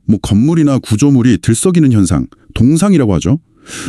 뭐 건물이나 구조물이 들썩이는 현상, 동상이라고 하죠.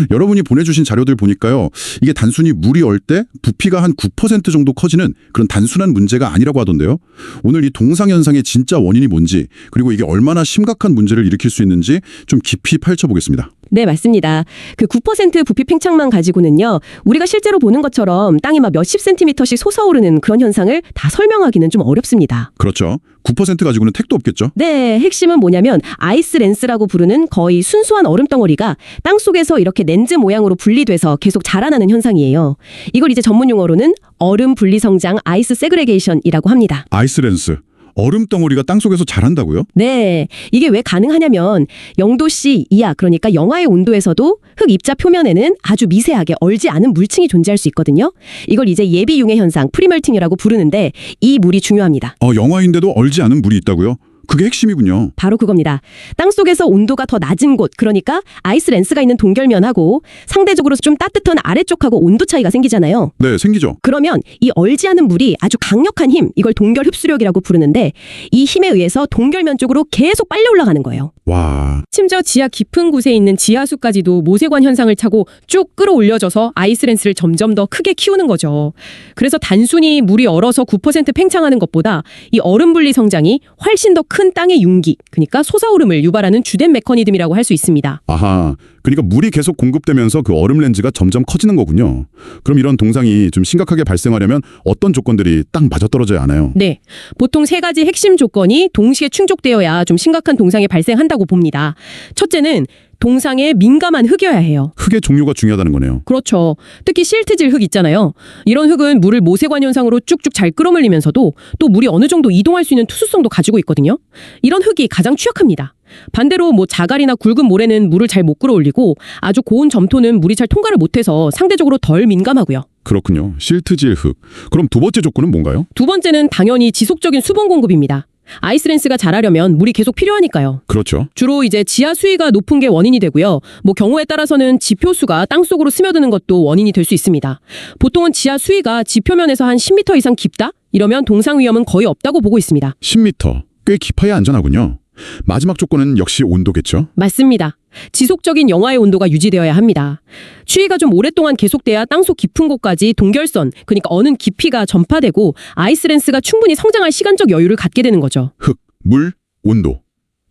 여러분이 보내주신 자료들 보니까요. 이게 단순히 물이 얼 때 부피가 한 9% 정도 커지는 그런 단순한 문제가 아니라고 하던데요. 오늘 이 동상 현상의 진짜 원인이 뭔지, 그리고 이게 얼마나 심각한 문제를 일으킬 수 있는지 좀 깊이 파헤쳐보겠습니다. 네, 맞습니다. 그 9% 부피 팽창만 가지고는요, 우리가 실제로 보는 것처럼 땅이 막 몇십 센티미터씩 솟아오르는 그런 현상을 다 설명하기는 좀 어렵습니다. 그렇죠. 9% 가지고는 택도 없겠죠. 네, 핵심은 뭐냐면 아이스랜스라고 부르는 거의 순수한 얼음덩어리가 땅 속에서 이렇게 렌즈 모양으로 분리돼서 계속 자라나는 현상이에요. 이걸 이제 전문 용어로는 얼음 분리 성장 아이스 세그레게이션이라고 합니다. 아이스랜스. 얼음 덩어리가 땅속에서 자란다고요? 네, 이게 왜 가능하냐면 0도씨 이하, 그러니까 영하의 온도에서도 흙 입자 표면에는 아주 미세하게 얼지 않은 물층이 존재할 수 있거든요. 이걸 이제 예비 융해 현상, 프리멜팅이라고 부르는데 이 물이 중요합니다. 영하인데도 얼지 않은 물이 있다고요? 그게 핵심이군요. 바로 그겁니다. 땅속에서 온도가 더 낮은 곳, 그러니까 아이스랜스가 있는 동결면하고 상대적으로 좀 따뜻한 아래쪽하고 온도 차이가 생기잖아요. 네, 생기죠. 그러면 이 얼지 않은 물이 아주 강력한 힘, 이걸 동결 흡수력이라고 부르는데 이 힘에 의해서 동결면 쪽으로 계속 빨려 올라가는 거예요. 와, 심지어 지하 깊은 곳에 있는 지하수까지도 모세관 현상을 타고 쭉 끌어올려져서 아이스랜스를 점점 더 크게 키우는 거죠. 그래서 단순히 물이 얼어서 9% 팽창하는 것보다 이 얼음 분리 성장이 훨씬 더 큰 땅의 융기, 그러니까 솟아오름을 유발하는 주된 메커니즘이라고 할 수 있습니다. 아하. 그러니까 물이 계속 공급되면서 그 얼음 렌즈가 점점 커지는 거군요. 그럼 이런 동상이 좀 심각하게 발생하려면 어떤 조건들이 딱 맞아떨어져야 하나요? 네, 보통 세 가지 핵심 조건이 동시에 충족되어야 좀 심각한 동상이 발생한다고 봅니다. 첫째는 동상에 민감한 흙이어야 해요. 흙의 종류가 중요하다는 거네요. 그렇죠. 특히 실트질 흙 있잖아요. 이런 흙은 물을 모세관 현상으로 쭉쭉 잘 끌어물리면서도 또 물이 어느 정도 이동할 수 있는 투수성도 가지고 있거든요. 이런 흙이 가장 취약합니다. 반대로 자갈이나 굵은 모래는 물을 잘 못 끌어올리고 아주 고운 점토는 물이 잘 통과를 못해서 상대적으로 덜 민감하고요. 그렇군요. 실트질 흙. 그럼 두 번째 조건은 뭔가요? 두 번째는 당연히 지속적인 수분 공급입니다. 아이스랜스가 자라려면 물이 계속 필요하니까요. 그렇죠. 주로 이제 지하 수위가 높은 게 원인이 되고요. 경우에 따라서는 지표수가 땅속으로 스며드는 것도 원인이 될 수 있습니다. 보통은 지하 수위가 지표면에서 한 10m 이상 깊다? 이러면 동상 위험은 거의 없다고 보고 있습니다. 10m. 꽤 깊어야 안전하군요. 마지막 조건은 역시 온도겠죠? 맞습니다. 지속적인 영하의 온도가 유지되어야 합니다. 추위가 좀 오랫동안 계속돼야 땅속 깊은 곳까지 동결선, 그러니까 어는 깊이가 전파되고 아이스랜스가 충분히 성장할 시간적 여유를 갖게 되는 거죠. 흙, 물, 온도.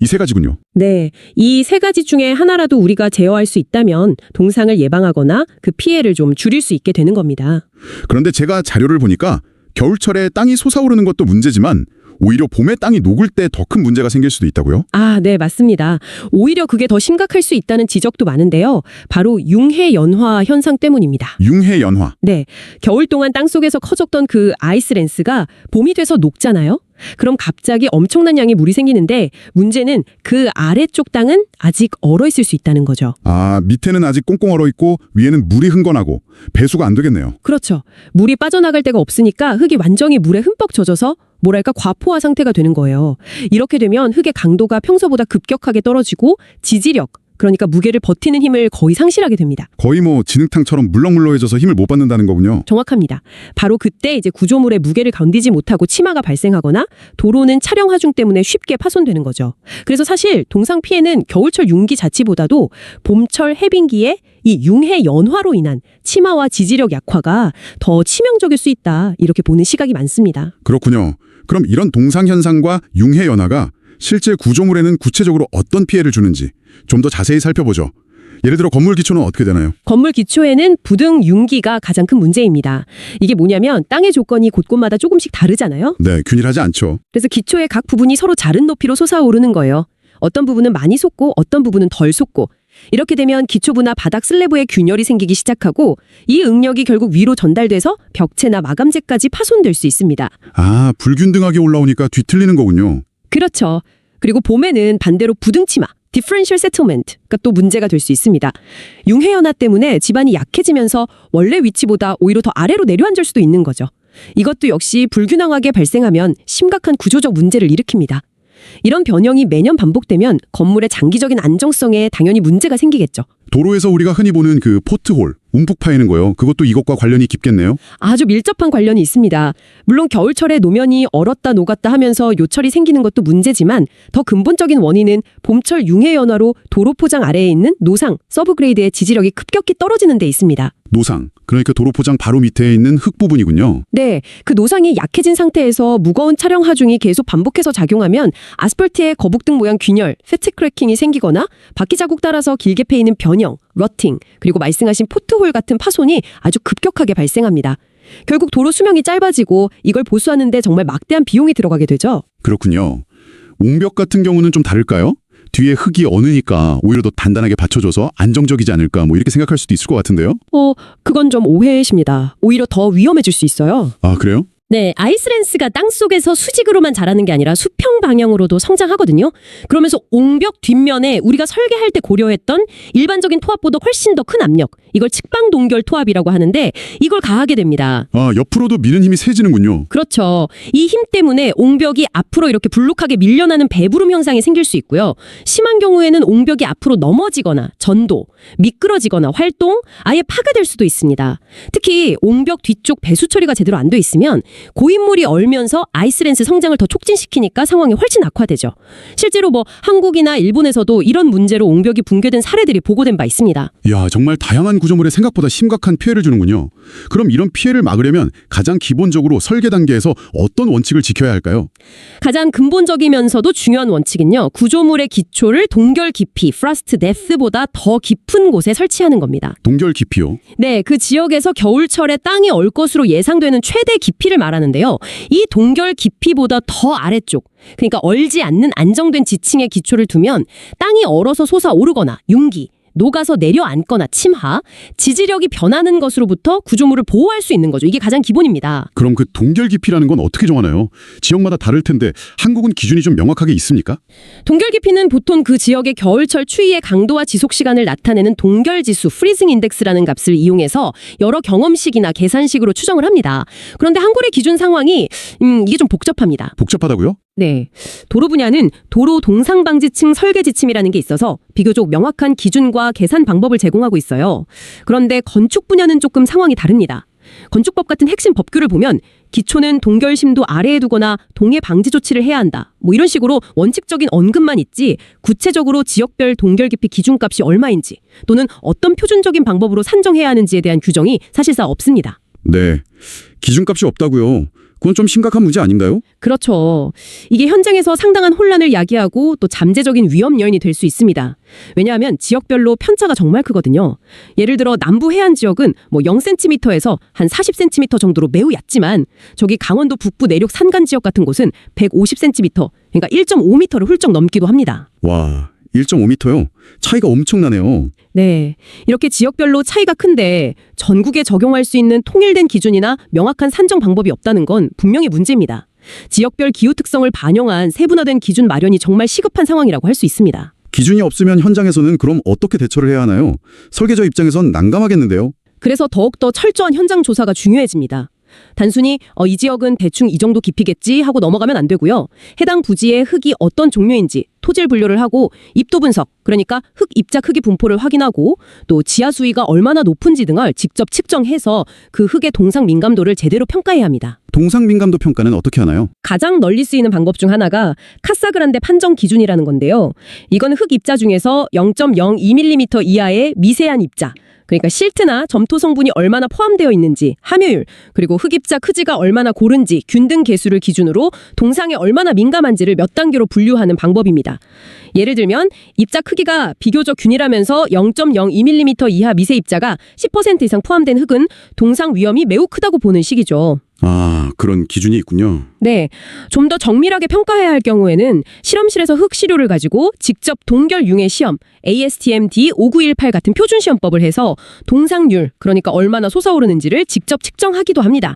이 세 가지군요. 네, 이 세 가지 중에 하나라도 우리가 제어할 수 있다면 동상을 예방하거나 그 피해를 좀 줄일 수 있게 되는 겁니다. 그런데 제가 자료를 보니까 겨울철에 땅이 솟아오르는 것도 문제지만 오히려 봄에 땅이 녹을 때 더 큰 문제가 생길 수도 있다고요? 아, 네, 맞습니다. 오히려 그게 더 심각할 수 있다는 지적도 많은데요. 바로 융해 연화 현상 때문입니다. 융해 연화. 네, 겨울 동안 땅속에서 커졌던 그 아이스랜스가 봄이 돼서 녹잖아요. 그럼 갑자기 엄청난 양의 물이 생기는데 문제는 그 아래쪽 땅은 아직 얼어있을 수 있다는 거죠. 아, 밑에는 아직 꽁꽁 얼어있고 위에는 물이 흥건하고 배수가 안 되겠네요. 그렇죠. 물이 빠져나갈 데가 없으니까 흙이 완전히 물에 흠뻑 젖어서 과포화 상태가 되는 거예요. 이렇게 되면 흙의 강도가 평소보다 급격하게 떨어지고 지지력, 그러니까 무게를 버티는 힘을 거의 상실하게 됩니다. 거의 진흙탕처럼 물렁물렁해져서 힘을 못 받는다는 거군요. 정확합니다. 바로 그때 이제 구조물의 무게를 견디지 못하고 치마가 발생하거나 도로는 차량 하중 때문에 쉽게 파손되는 거죠. 그래서 사실 동상 피해는 겨울철 융기 자체보다도 봄철 해빙기에 이 융해 연화로 인한 치마와 지지력 약화가 더 치명적일 수 있다. 이렇게 보는 시각이 많습니다. 그렇군요. 그럼 이런 동상 현상과 융해 연화가 실제 구조물에는 구체적으로 어떤 피해를 주는지 좀 더 자세히 살펴보죠. 예를 들어 건물 기초는 어떻게 되나요? 건물 기초에는 부등 융기가 가장 큰 문제입니다. 이게 뭐냐면 땅의 조건이 곳곳마다 조금씩 다르잖아요. 네, 균일하지 않죠. 그래서 기초의 각 부분이 서로 다른 높이로 솟아오르는 거예요. 어떤 부분은 많이 솟고 어떤 부분은 덜 솟고 이렇게 되면 기초부나 바닥 슬래브에 균열이 생기기 시작하고 이 응력이 결국 위로 전달돼서 벽체나 마감재까지 파손될 수 있습니다. 아, 불균등하게 올라오니까 뒤틀리는 거군요. 그렇죠. 그리고 봄에는 반대로 부등치마, differential settlement가 또 문제가 될 수 있습니다. 융해연화 때문에 집안이 약해지면서 원래 위치보다 오히려 더 아래로 내려앉을 수도 있는 거죠. 이것도 역시 불균형하게 발생하면 심각한 구조적 문제를 일으킵니다. 이런 변형이 매년 반복되면 건물의 장기적인 안정성에 당연히 문제가 생기겠죠. 도로에서 우리가 흔히 보는 그 포트홀, 움푹 파이는 거요. 그것도 이것과 관련이 깊겠네요. 아주 밀접한 관련이 있습니다. 물론 겨울철에 노면이 얼었다 녹았다 하면서 요철이 생기는 것도 문제지만 더 근본적인 원인은 봄철 융해 연화로 도로 포장 아래에 있는 노상, 서브그레이드의 지지력이 급격히 떨어지는 데 있습니다. 노상, 그러니까 도로 포장 바로 밑에 있는 흙 부분이군요. 네, 그 노상이 약해진 상태에서 무거운 차량 하중이 계속 반복해서 작용하면 아스팔트에 거북등 모양 균열, 패트 크래킹이 생기거나 바퀴 자국 따라서 길게 패이는 변형, 러팅, 그리고 말씀하신 포트홀 같은 파손이 아주 급격하게 발생합니다. 결국 도로 수명이 짧아지고 이걸 보수하는데 정말 막대한 비용이 들어가게 되죠. 그렇군요. 옹벽 같은 경우는 좀 다를까요? 뒤에 흙이 어느니까 오히려 더 단단하게 받쳐줘서 안정적이지 않을까 뭐 이렇게 생각할 수도 있을 것 같은데요. 그건 좀 오해이십니다. 오히려 더 위험해질 수 있어요. 아, 그래요? 네, 아이스랜스가 땅속에서 수직으로만 자라는 게 아니라 수평 방향으로도 성장하거든요. 그러면서 옹벽 뒷면에 우리가 설계할 때 고려했던 일반적인 토합보다 훨씬 더 큰 압력, 이걸 측방 동결 토합이라고 하는데 이걸 가하게 됩니다. 아, 옆으로도 미는 힘이 세지는군요. 그렇죠. 이 힘 때문에 옹벽이 앞으로 이렇게 불룩하게 밀려나는 배부름 현상이 생길 수 있고요. 심한 경우에는 옹벽이 앞으로 넘어지거나 전도, 미끄러지거나 활동, 아예 파괴될 수도 있습니다. 특히 옹벽 뒤쪽 배수 처리가 제대로 안 돼 있으면 고인물이 얼면서 아이스랜스 성장을 더 촉진시키니까 상황이 훨씬 악화되죠. 실제로 한국이나 일본에서도 이런 문제로 옹벽이 붕괴된 사례들이 보고된 바 있습니다. 이야, 정말 다양한 구조물에 생각보다 심각한 피해를 주는군요. 그럼 이런 피해를 막으려면 가장 기본적으로 설계 단계에서 어떤 원칙을 지켜야 할까요? 가장 근본적이면서도 중요한 원칙은요. 구조물의 기초를 동결 깊이, 프라스트 데프보다 더 깊은 곳에 설치하는 겁니다. 동결 깊이요? 네, 그 지역에서 겨울철에 땅이 얼 것으로 예상되는 최대 깊이를 말하는데요. 이 동결 깊이보다 더 아래쪽, 그러니까 얼지 않는 안정된 지층의 기초를 두면 땅이 얼어서 솟아오르거나 융기, 녹아서 내려앉거나 침하, 지지력이 변하는 것으로부터 구조물을 보호할 수 있는 거죠. 이게 가장 기본입니다. 그럼 그 동결 깊이라는 건 어떻게 정하나요? 지역마다 다를 텐데 한국은 기준이 좀 명확하게 있습니까? 동결 깊이는 보통 그 지역의 겨울철 추위의 강도와 지속 시간을 나타내는 동결 지수, 프리징 인덱스라는 값을 이용해서 여러 경험식이나 계산식으로 추정을 합니다. 그런데 한국의 기준 상황이 이게 좀 복잡합니다. 복잡하다고요? 네, 도로 분야는 도로 동상방지층 설계 지침이라는 게 있어서 비교적 명확한 기준과 계산 방법을 제공하고 있어요. 그런데 건축 분야는 조금 상황이 다릅니다. 건축법 같은 핵심 법규를 보면 기초는 동결심도 아래에 두거나 동해 방지 조치를 해야 한다. 이런 식으로 원칙적인 언급만 있지 구체적으로 지역별 동결 깊이 기준값이 얼마인지 또는 어떤 표준적인 방법으로 산정해야 하는지에 대한 규정이 사실상 없습니다. 네, 기준값이 없다고요. 그건 좀 심각한 문제 아닌가요? 그렇죠. 이게 현장에서 상당한 혼란을 야기하고 또 잠재적인 위험 요인이 될 수 있습니다. 왜냐하면 지역별로 편차가 정말 크거든요. 예를 들어 남부 해안 지역은 0cm에서 한 40cm 정도로 매우 얕지만 저기 강원도 북부 내륙 산간 지역 같은 곳은 150cm, 그러니까 1.5m를 훌쩍 넘기도 합니다. 와, 1.5m요? 차이가 엄청나네요. 네, 이렇게 지역별로 차이가 큰데 전국에 적용할 수 있는 통일된 기준이나 명확한 산정 방법이 없다는 건 분명히 문제입니다. 지역별 기후 특성을 반영한 세분화된 기준 마련이 정말 시급한 상황이라고 할 수 있습니다. 기준이 없으면 현장에서는 그럼 어떻게 대처를 해야 하나요? 설계자 입장에선 난감하겠는데요. 그래서 더욱더 철저한 현장 조사가 중요해집니다. 단순히 이 지역은 대충 이 정도 깊이겠지 하고 넘어가면 안 되고요. 해당 부지의 흙이 어떤 종류인지 토질 분류를 하고 입도 분석, 그러니까 흙 입자 크기 분포를 확인하고 또 지하 수위가 얼마나 높은지 등을 직접 측정해서 그 흙의 동상 민감도를 제대로 평가해야 합니다. 동상 민감도 평가는 어떻게 하나요? 가장 널리 쓰이는 방법 중 하나가 카사그란데 판정 기준이라는 건데요. 이건 흙 입자 중에서 0.02mm 이하의 미세한 입자, 그러니까 실트나 점토 성분이 얼마나 포함되어 있는지, 함유율, 그리고 흙입자 크기가 얼마나 고른지, 균 등 개수를 기준으로 동상에 얼마나 민감한지를 몇 단계로 분류하는 방법입니다. 예를 들면 입자 크기가 비교적 균일하면서 0.02mm 이하 미세 입자가 10% 이상 포함된 흙은 동상 위험이 매우 크다고 보는 식이죠. 아, 그런 기준이 있군요. 네, 좀 더 정밀하게 평가해야 할 경우에는 실험실에서 흙 시료를 가지고 직접 동결 융해 시험 ASTM D5918 같은 표준 시험법을 해서 동상률, 그러니까 얼마나 솟아오르는지를 직접 측정하기도 합니다.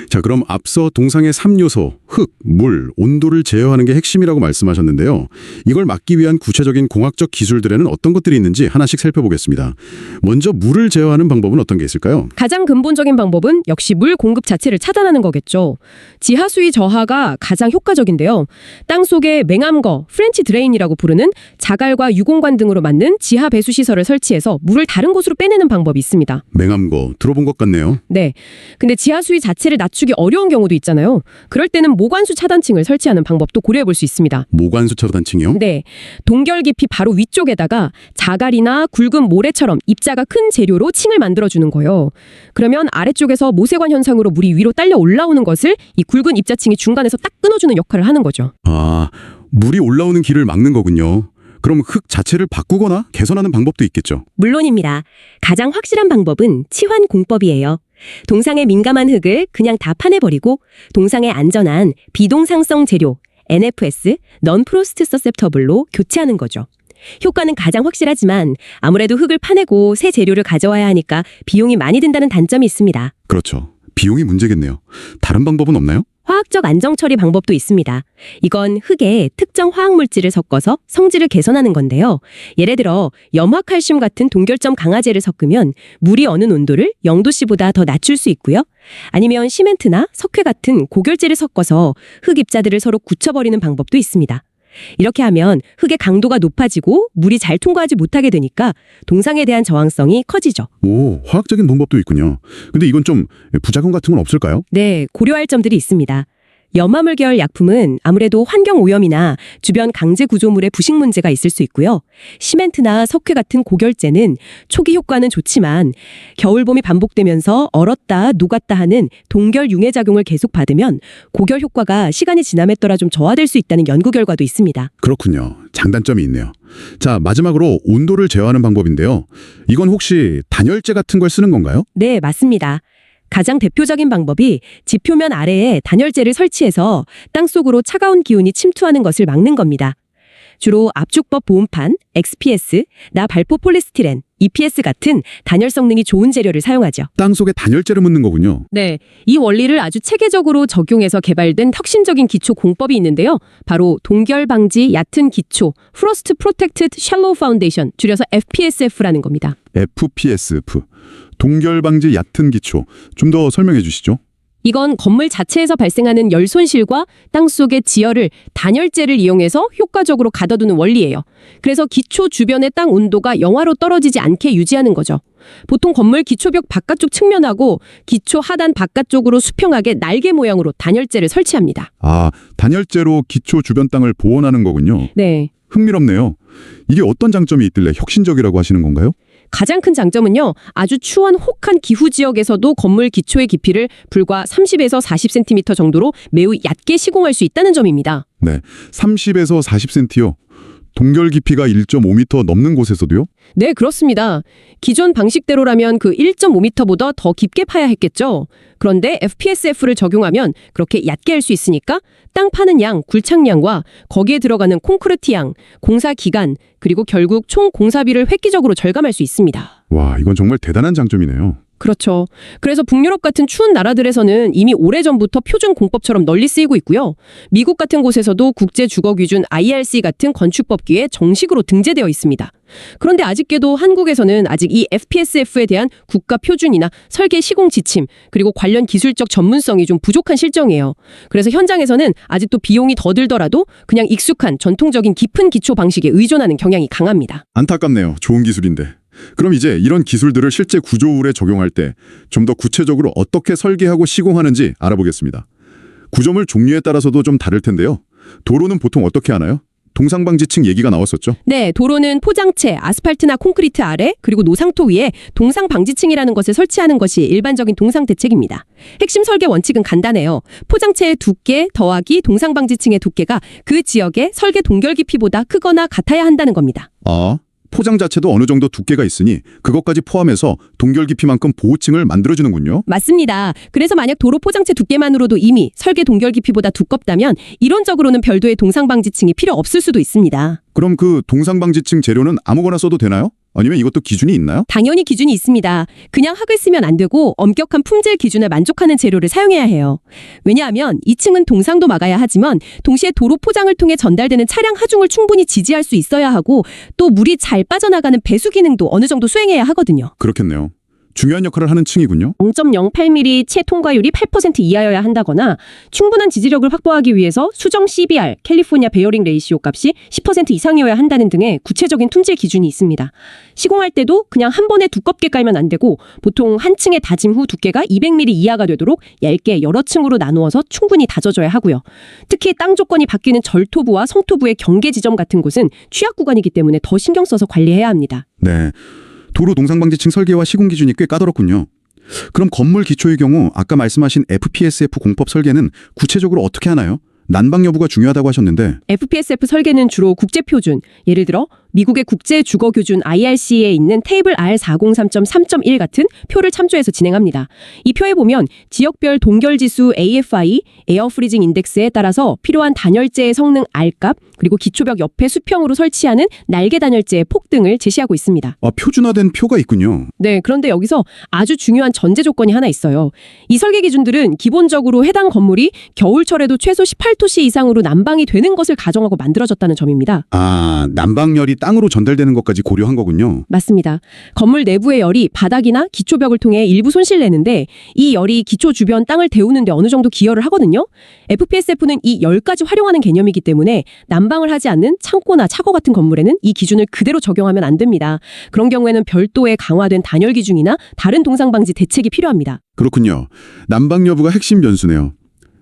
자, 그럼 앞서 동상의 3요소, 흙, 물, 온도를 제어하는 게 핵심이라고 말씀하셨는데요. 이걸 막기 위한 구체적인 공학적 기술들에는 어떤 것들이 있는지 하나씩 살펴보겠습니다. 먼저 물을 제어하는 방법은 어떤 게 있을까요? 가장 근본적인 방법은 역시 물 공급 자체를 차단하는 거겠죠. 지하 수위 저하가 가장 효과적인데요. 땅 속에 맹암거, 프렌치 드레인이라고 부르는 자갈과 유공관 등으로 만든 지하 배수 시설을 설치해서 물을 다른 곳으로 빼내는 방법이 있습니다. 맹암거, 들어본 것 같네요. 네. 근데 지하 수위 자체를 낮추기 어려운 경우도 있잖아요. 그럴 때는 모관수 차단층을 설치하는 방법도 고려해 볼 수 있습니다. 모관수 차단층이요? 네. 동결 깊이 바로 위쪽에다가 자갈이나 굵은 모래처럼 입자가 큰 재료로 층을 만들어주는 거예요. 그러면 아래쪽에서 모세관 현상으로 물이 위로 딸려 올라오는 것을 이 굵은 입자층이 중간에서 딱 끊어주는 역할을 하는 거죠. 아, 물이 올라오는 길을 막는 거군요. 그럼 흙 자체를 바꾸거나 개선하는 방법도 있겠죠? 물론입니다. 가장 확실한 방법은 치환 공법이에요. 동상에 민감한 흙을 그냥 다 파내버리고 동상에 안전한 비동상성 재료 NFS, Non-Frost Susceptible로 교체하는 거죠. 효과는 가장 확실하지만 아무래도 흙을 파내고 새 재료를 가져와야 하니까 비용이 많이 든다는 단점이 있습니다. 그렇죠. 비용이 문제겠네요. 다른 방법은 없나요? 화학적 안정 처리 방법도 있습니다. 이건 흙에 특정 화학물질을 섞어서 성질을 개선하는 건데요. 예를 들어 염화칼슘 같은 동결점 강화제를 섞으면 물이 어느 온도를 0도씨보다 더 낮출 수 있고요. 아니면 시멘트나 석회 같은 고결제를 섞어서 흙 입자들을 서로 굳혀버리는 방법도 있습니다. 이렇게 하면 흙의 강도가 높아지고 물이 잘 통과하지 못하게 되니까 동상에 대한 저항성이 커지죠. 오, 화학적인 방법도 있군요. 근데 이건 좀 부작용 같은 건 없을까요? 네, 고려할 점들이 있습니다. 염화물 계열 약품은 아무래도 환경 오염이나 주변 강제 구조물의 부식 문제가 있을 수 있고요. 시멘트나 석회 같은 고결제는 초기 효과는 좋지만 겨울 봄이 반복되면서 얼었다 녹았다 하는 동결 융해 작용을 계속 받으면 고결 효과가 시간이 지남에 따라 좀 저하될 수 있다는 연구 결과도 있습니다. 그렇군요. 장단점이 있네요. 자, 마지막으로 온도를 제어하는 방법인데요. 이건 혹시 단열재 같은 걸 쓰는 건가요? 네, 맞습니다. 가장 대표적인 방법이 지표면 아래에 단열재를 설치해서 땅속으로 차가운 기운이 침투하는 것을 막는 겁니다. 주로 압축법 보온판, XPS, 나 발포 폴리스티렌, EPS 같은 단열 성능이 좋은 재료를 사용하죠. 땅속에 단열재를 묻는 거군요. 네, 이 원리를 아주 체계적으로 적용해서 개발된 혁신적인 기초 공법이 있는데요. 바로 동결 방지 얕은 기초, Frost Protected Shallow Foundation, 줄여서 FPSF라는 겁니다. FPSF, 동결 방지 얕은 기초. 좀 더 설명해 주시죠. 이건 건물 자체에서 발생하는 열 손실과 땅속의 지열을 단열재를 이용해서 효과적으로 가둬두는 원리예요. 그래서 기초 주변의 땅 온도가 영하로 떨어지지 않게 유지하는 거죠. 보통 건물 기초벽 바깥쪽 측면하고 기초 하단 바깥쪽으로 수평하게 날개 모양으로 단열재를 설치합니다. 아, 단열재로 기초 주변 땅을 보온하는 거군요. 네. 흥미롭네요. 이게 어떤 장점이 있길래 혁신적이라고 하시는 건가요? 가장 큰 장점은요. 아주 추운 혹한 기후 지역에서도 건물 기초의 깊이를 불과 30에서 40cm 정도로 매우 얕게 시공할 수 있다는 점입니다. 네, 30에서 40cm요. 동결 깊이가 1.5m 넘는 곳에서도요? 네, 그렇습니다. 기존 방식대로라면 그 1.5m보다 더 깊게 파야 했겠죠. 그런데 FPSF를 적용하면 그렇게 얕게 할 수 있으니까 땅 파는 양, 굴착량과 거기에 들어가는 콘크리트 양, 공사 기간, 그리고 결국 총 공사비를 획기적으로 절감할 수 있습니다. 와, 이건 정말 대단한 장점이네요. 그렇죠. 그래서 북유럽 같은 추운 나라들에서는 이미 오래전부터 표준 공법처럼 널리 쓰이고 있고요. 미국 같은 곳에서도 국제주거기준 IRC 같은 건축법규에 정식으로 등재되어 있습니다. 그런데 아직까지도 한국에서는 아직 이 FPSF에 대한 국가 표준이나 설계 시공 지침, 그리고 관련 기술적 전문성이 좀 부족한 실정이에요. 그래서 현장에서는 아직도 비용이 더 들더라도 그냥 익숙한 전통적인 깊은 기초 방식에 의존하는 경향이 강합니다. 안타깝네요. 좋은 기술인데. 그럼 이제 이런 기술들을 실제 구조물에 적용할 때 좀 더 구체적으로 어떻게 설계하고 시공하는지 알아보겠습니다. 구조물 종류에 따라서도 좀 다를 텐데요. 도로는 보통 어떻게 하나요? 동상방지층 얘기가 나왔었죠? 네, 도로는 포장체, 아스팔트나 콘크리트 아래, 그리고 노상토 위에 동상방지층이라는 것을 설치하는 것이 일반적인 동상 대책입니다. 핵심 설계 원칙은 간단해요. 포장체의 두께 더하기 동상방지층의 두께가 그 지역의 설계 동결 깊이보다 크거나 같아야 한다는 겁니다. 아, 포장 자체도 어느 정도 두께가 있으니 그것까지 포함해서 동결 깊이만큼 보호층을 만들어주는군요. 맞습니다. 그래서 만약 도로 포장체 두께만으로도 이미 설계 동결 깊이보다 두껍다면 이론적으로는 별도의 동상방지층이 필요 없을 수도 있습니다. 그럼 그 동상방지층 재료는 아무거나 써도 되나요? 아니면 이것도 기준이 있나요? 당연히 기준이 있습니다. 그냥 흙을 쓰면 안 되고 엄격한 품질 기준에 만족하는 재료를 사용해야 해요. 왜냐하면 2층은 동상도 막아야 하지만 동시에 도로 포장을 통해 전달되는 차량 하중을 충분히 지지할 수 있어야 하고 또 물이 잘 빠져나가는 배수 기능도 어느 정도 수행해야 하거든요. 그렇겠네요. 중요한 역할을 하는 층이군요. 0.08mm 채 통과율이 8% 이하여야 한다거나 충분한 지지력을 확보하기 위해서 수정 CBR, 캘리포니아 베어링 레이시오 값이 10% 이상이어야 한다는 등의 구체적인 품질 기준이 있습니다. 시공할 때도 그냥 한 번에 두껍게 깔면 안 되고 보통 한 층에 다짐 후 두께가 200mm 이하가 되도록 얇게 여러 층으로 나누어서 충분히 다져줘야 하고요. 특히 땅 조건이 바뀌는 절토부와 성토부의 경계 지점 같은 곳은 취약 구간이기 때문에 더 신경 써서 관리해야 합니다. 네. 도로 동상방지층 설계와 시공 기준이 꽤 까다롭군요. 그럼 건물 기초의 경우 아까 말씀하신 FPSF 공법 설계는 구체적으로 어떻게 하나요? 난방 여부가 중요하다고 하셨는데 FPSF 설계는 주로 국제표준, 예를 들어 미국의 국제주거교준 IRC에 있는 테이블 R403.3.1 같은 표를 참조해서 진행합니다. 이 표에 보면 지역별 동결지수 AFI, 에어프리징 인덱스에 따라서 필요한 단열재의 성능 R값, 그리고 기초벽 옆에 수평으로 설치하는 날개 단열재의 폭 등을 제시하고 있습니다. 표준화된 표가 있군요. 네, 그런데 여기서 아주 중요한 전제 조건이 하나 있어요. 이 설계 기준들은 기본적으로 해당 건물이 겨울철에도 최소 18도씨 이상으로 난방이 되는 것을 가정하고 만들어졌다는 점입니다. 난방열이 땅으로 전달되는 것까지 고려한 거군요. 맞습니다. 건물 내부의 열이 바닥이나 기초벽을 통해 일부 손실내는데 이 열이 기초 주변 땅을 데우는데 어느 정도 기여를 하거든요. FPSF는 이 열까지 활용하는 개념이기 때문에 난방을 하지 않는 창고나 차고 같은 건물에는 이 기준을 그대로 적용하면 안 됩니다. 그런 경우에는 별도의 강화된 단열 기준이나 다른 동상방지 대책이 필요합니다. 그렇군요. 난방 여부가 핵심 변수네요.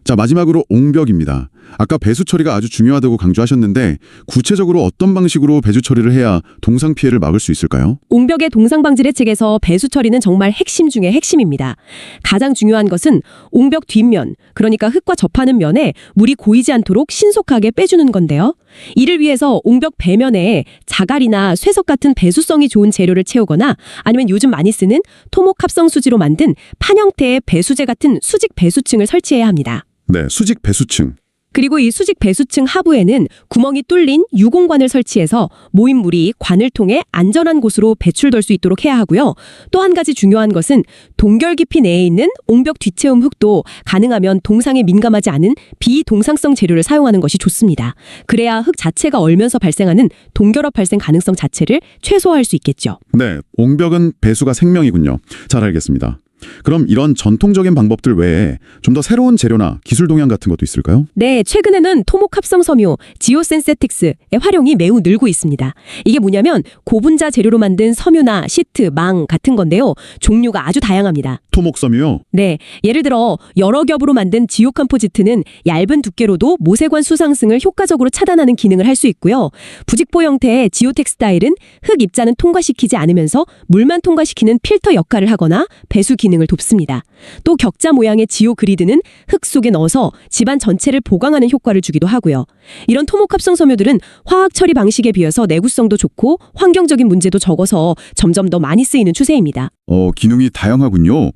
자, 마지막으로 옹벽입니다. 아까 배수 처리가 아주 중요하다고 강조하셨는데 구체적으로 어떤 방식으로 배수 처리를 해야 동상 피해를 막을 수 있을까요? 옹벽의 동상방지 대책에서 배수 처리는 정말 핵심 중의 핵심입니다. 가장 중요한 것은 옹벽 뒷면, 그러니까 흙과 접하는 면에 물이 고이지 않도록 신속하게 빼주는 건데요. 이를 위해서 옹벽 배면에 자갈이나 쇠석 같은 배수성이 좋은 재료를 채우거나 아니면 요즘 많이 쓰는 토목 합성 수지로 만든 판 형태의 배수재 같은 수직 배수층을 설치해야 합니다. 네, 수직 배수층. 그리고 이 수직 배수층 하부에는 구멍이 뚫린 유공관을 설치해서 모인 물이 관을 통해 안전한 곳으로 배출될 수 있도록 해야 하고요. 또 한 가지 중요한 것은 동결 깊이 내에 있는 옹벽 뒤채움 흙도 가능하면 동상에 민감하지 않은 비동상성 재료를 사용하는 것이 좋습니다. 그래야 흙 자체가 얼면서 발생하는 동결합 발생 가능성 자체를 최소화할 수 있겠죠. 네, 옹벽은 배수가 생명이군요. 잘 알겠습니다. 그럼 이런 전통적인 방법들 외에 좀 더 새로운 재료나 기술 동향 같은 것도 있을까요? 네, 최근에는 토목 합성 섬유, 지오센세틱스의 활용이 매우 늘고 있습니다. 이게 뭐냐면 고분자 재료로 만든 섬유나 시트, 망 같은 건데요. 종류가 아주 다양합니다. 토목섬유요? 네, 예를 들어 여러 겹으로 만든 지오컴포지트는 얇은 두께로도 모세관 수상승을 효과적으로 차단하는 기능을 할 수 있고요. 부직포 형태의 지오텍스타일은 흙 입자는 통과시키지 않으면서 물만 통과시키는 필터 역할을 하거나 배수 기능을 돕습니다. 또 격자 모양의 지오 그리드는 흙 속에 넣어서 집안 전체를 보강하는 효과를 주기도 하고요. 이런 토목합성 섬유들은 화학 처리 방식에 비해서 내구성도 좋고 환경적인 문제도 적어서 점점 더 많이 쓰이는 추세입니다. 기능이 다양하군요.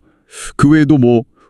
그 외에도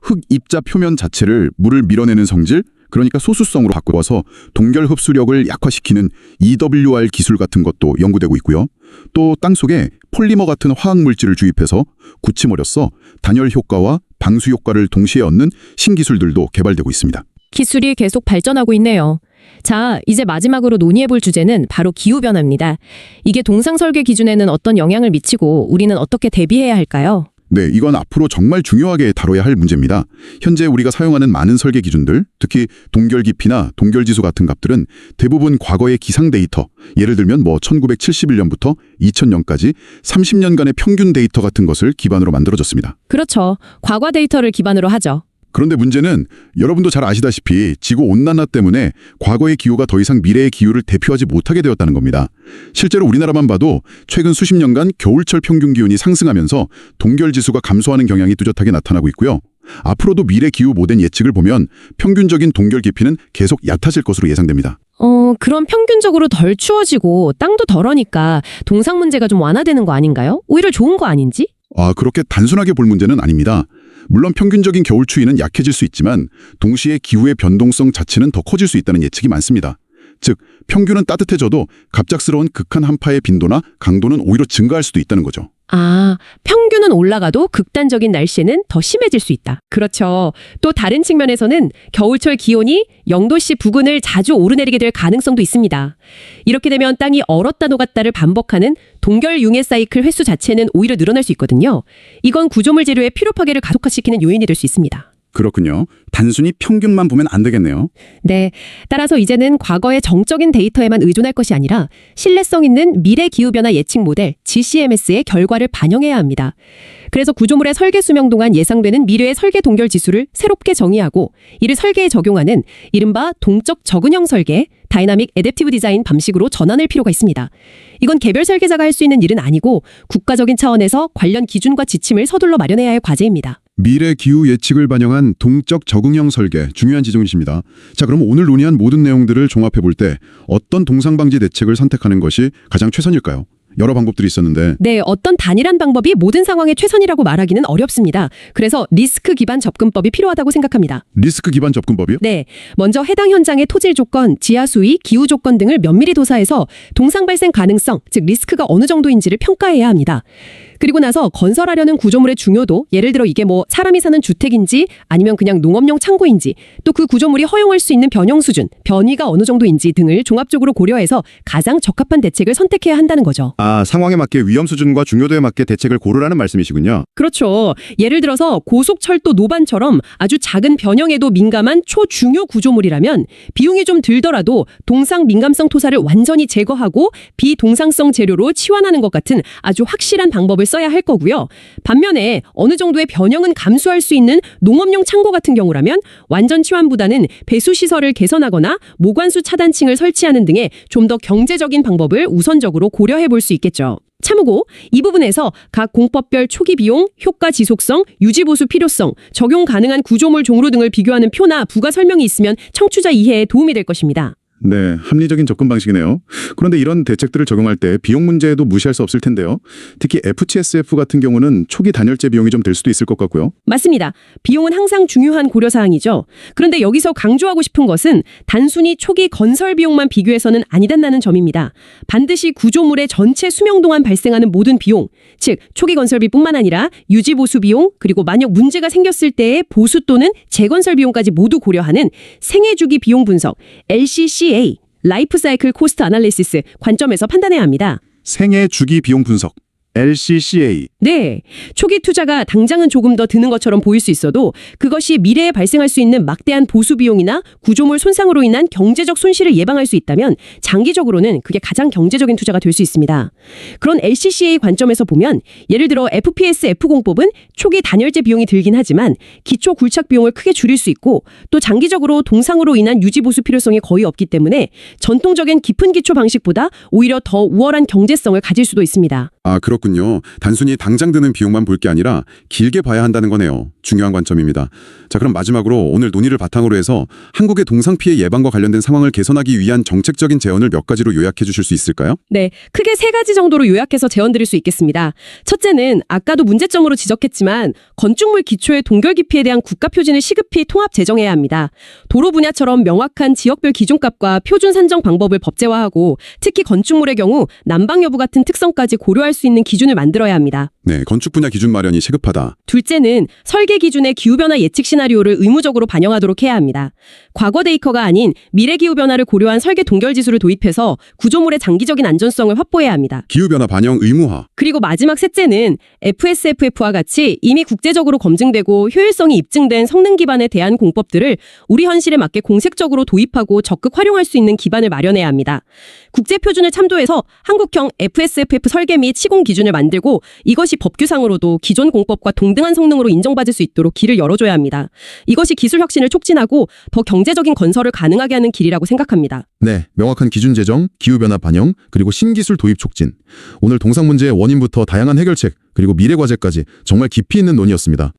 흙 입자 표면 자체를 물을 밀어내는 성질, 그러니까 소수성으로 바꿔서 동결 흡수력을 약화시키는 EWR 기술 같은 것도 연구되고 있고요. 또 땅속에 폴리머 같은 화학 물질을 주입해서 굳힘어려서 단열 효과와 방수 효과를 동시에 얻는 신기술들도 개발되고 있습니다. 기술이 계속 발전하고 있네요. 자, 이제 마지막으로 논의해볼 주제는 바로 기후변화입니다. 이게 동상 설계 기준에는 어떤 영향을 미치고 우리는 어떻게 대비해야 할까요? 네, 이건 앞으로 정말 중요하게 다뤄야 할 문제입니다. 현재 우리가 사용하는 많은 설계 기준들, 특히 동결 깊이나 동결 지수 같은 값들은 대부분 과거의 기상 데이터, 예를 들면 1971년부터 2000년까지 30년간의 평균 데이터 같은 것을 기반으로 만들어졌습니다. 그렇죠. 과거 데이터를 기반으로 하죠. 그런데 문제는 여러분도 잘 아시다시피 지구온난화 때문에 과거의 기후가 더 이상 미래의 기후를 대표하지 못하게 되었다는 겁니다. 실제로 우리나라만 봐도 최근 수십 년간 겨울철 평균 기온이 상승하면서 동결지수가 감소하는 경향이 뚜렷하게 나타나고 있고요. 앞으로도 미래 기후 모델 예측을 보면 평균적인 동결 깊이는 계속 얕아질 것으로 예상됩니다. 그럼 평균적으로 덜 추워지고 땅도 덜하니까 동상 문제가 좀 완화되는 거 아닌가요? 오히려 좋은 거 아닌지? 그렇게 단순하게 볼 문제는 아닙니다. 물론 평균적인 겨울 추위는 약해질 수 있지만 동시에 기후의 변동성 자체는 더 커질 수 있다는 예측이 많습니다. 즉 평균은 따뜻해져도 갑작스러운 극한 한파의 빈도나 강도는 오히려 증가할 수도 있다는 거죠. 아, 평균은 올라가도 극단적인 날씨는 더 심해질 수 있다. 그렇죠. 또 다른 측면에서는 겨울철 기온이 영도시 부근을 자주 오르내리게 될 가능성도 있습니다. 이렇게 되면 땅이 얼었다 녹았다를 반복하는 동결 융해 사이클 횟수 자체는 오히려 늘어날 수 있거든요. 이건 구조물 재료의 피로 파괴를 가속화시키는 요인이 될 수 있습니다. 그렇군요. 단순히 평균만 보면 안 되겠네요. 네. 따라서 이제는 과거의 정적인 데이터에만 의존할 것이 아니라 신뢰성 있는 미래 기후변화 예측 모델 GCMS의 결과를 반영해야 합니다. 그래서 구조물의 설계 수명 동안 예상되는 미래의 설계 동결 지수를 새롭게 정의하고 이를 설계에 적용하는 이른바 동적 적응형 설계, 다이나믹 애댑티브 디자인 방식으로 전환할 필요가 있습니다. 이건 개별 설계자가 할 수 있는 일은 아니고 국가적인 차원에서 관련 기준과 지침을 서둘러 마련해야 할 과제입니다. 미래 기후 예측을 반영한 동적 적응형 설계, 중요한 지점이십니다. 자, 그럼 오늘 논의한 모든 내용들을 종합해 볼 때 어떤 동상 방지 대책을 선택하는 것이 가장 최선일까요? 여러 방법들이 있었는데 네, 어떤 단일한 방법이 모든 상황에 최선이라고 말하기는 어렵습니다. 그래서 리스크 기반 접근법이 필요하다고 생각합니다. 리스크 기반 접근법이요? 네, 먼저 해당 현장의 토질 조건, 지하 수위, 기후 조건 등을 면밀히 조사해서 동상 발생 가능성, 즉 리스크가 어느 정도인지를 평가해야 합니다. 그리고 나서 건설하려는 구조물의 중요도, 예를 들어 이게 뭐 사람이 사는 주택인지 아니면 그냥 농업용 창고인지, 또 그 구조물이 허용할 수 있는 변형 수준, 변이가 어느 정도인지 등을 종합적으로 고려해서 가장 적합한 대책을 선택해야 한다는 거죠. 아, 상황에 맞게 위험 수준과 중요도에 맞게 대책을 고르라는 말씀이시군요. 그렇죠. 예를 들어서 고속철도 노반처럼 아주 작은 변형에도 민감한 초중요 구조물이라면 비용이 좀 들더라도 동상 민감성 토사를 완전히 제거하고 비동상성 재료로 치환하는 것 같은 아주 확실한 방법을 써야 할 거고요. 반면에 어느 정도의 변형은 감수할 수 있는 농업용 창고 같은 경우라면 완전 치환보다는 배수 시설을 개선하거나 모관수 차단층을 설치하는 등의 좀 더 경제적인 방법을 우선적으로 고려해 볼 수 있겠죠. 참고 이 부분에서 각 공법별 초기 비용, 효과 지속성, 유지 보수 필요성, 적용 가능한 구조물 종류 등을 비교하는 표나 부가 설명이 있으면 청취자 이해에 도움이 될 것입니다. 네, 합리적인 접근 방식이네요. 그런데 이런 대책들을 적용할 때 비용 문제도 무시할 수 없을 텐데요. 특히 FTSF 같은 경우는 초기 단열재 비용이 좀 될 수도 있을 것 같고요. 맞습니다. 비용은 항상 중요한 고려사항이죠. 그런데 여기서 강조하고 싶은 것은 단순히 초기 건설 비용만 비교해서는 아니다는 점입니다. 반드시 구조물의 전체 수명 동안 발생하는 모든 비용, 즉 초기 건설비뿐만 아니라 유지 보수 비용, 그리고 만약 문제가 생겼을 때의 보수 또는 재건설 비용까지 모두 고려하는 생애 주기 비용 분석, LCCA, 라이프 사이클 코스트 아날리시스 관점에서 판단해야 합니다. 생애 주기 비용 분석, LCCA. 네, 초기 투자가 당장은 조금 더 드는 것처럼 보일 수 있어도 그것이 미래에 발생할 수 있는 막대한 보수 비용이나 구조물 손상으로 인한 경제적 손실을 예방할 수 있다면 장기적으로는 그게 가장 경제적인 투자가 될 수 있습니다. 그런 LCCA 관점에서 보면 예를 들어 FPSF 공법은 초기 단열재 비용이 들긴 하지만 기초 굴착 비용을 크게 줄일 수 있고 또 장기적으로 동상으로 인한 유지 보수 필요성이 거의 없기 때문에 전통적인 깊은 기초 방식보다 오히려 더 우월한 경제성을 가질 수도 있습니다. 아, 그렇군요. 단순히 당장 드는 비용만 볼 게 아니라 길게 봐야 한다는 거네요. 중요한 관점입니다. 자, 그럼 마지막으로 오늘 논의를 바탕으로 해서 한국의 동상 피해 예방과 관련된 상황을 개선하기 위한 정책적인 제언을 몇 가지로 요약해 주실 수 있을까요? 네, 크게 3가지 정도로 요약해서 제언드릴 수 있겠습니다. 첫째는 아까도 문제점으로 지적했지만 건축물 기초의 동결 기피에 대한 국가 표준을 시급히 통합 제정해야 합니다. 도로 분야처럼 명확한 지역별 기준값과 표준 산정 방법을 법제화하고 특히 건축물의 경우 난방 여부 같은 특성까지 고려할 수 있는 기준을 만들어야 합니다. 네, 건축 분야 기준 마련이 시급하다. 둘째는 설계 기준의 기후변화 예측 시나리오를 의무적으로 반영하도록 해야 합니다. 과거 데이터가 아닌 미래 기후변화를 고려한 설계 동결 지수를 도입해서 구조물의 장기적인 안전성을 확보해야 합니다. 기후변화 반영 의무화. 그리고 마지막 셋째는 FSFF와 같이 이미 국제적으로 검증되고 효율성이 입증된 성능 기반의 대안 공법들을 우리 현실에 맞게 공식적으로 도입하고 적극 활용할 수 있는 기반을 마련해야 합니다. 국제 표준을 참조해서 한국형 FSFF 설계 및 시공 기준을 만들고 이것이 법규상으로도 기존 공법과 동등한 성능으로 인정받을 수 있도록 길을 열어줘야 합니다. 이것이 기술 혁신을 촉진하고 더 경제적인 건설을 가능하게 하는 길이라고 생각합니다. 네, 명확한 기준 제정, 기후변화 반영, 그리고 신기술 도입 촉진. 오늘 동상 문제의 원인부터 다양한 해결책, 그리고 미래 과제까지 정말 깊이 있는 논의였습니다.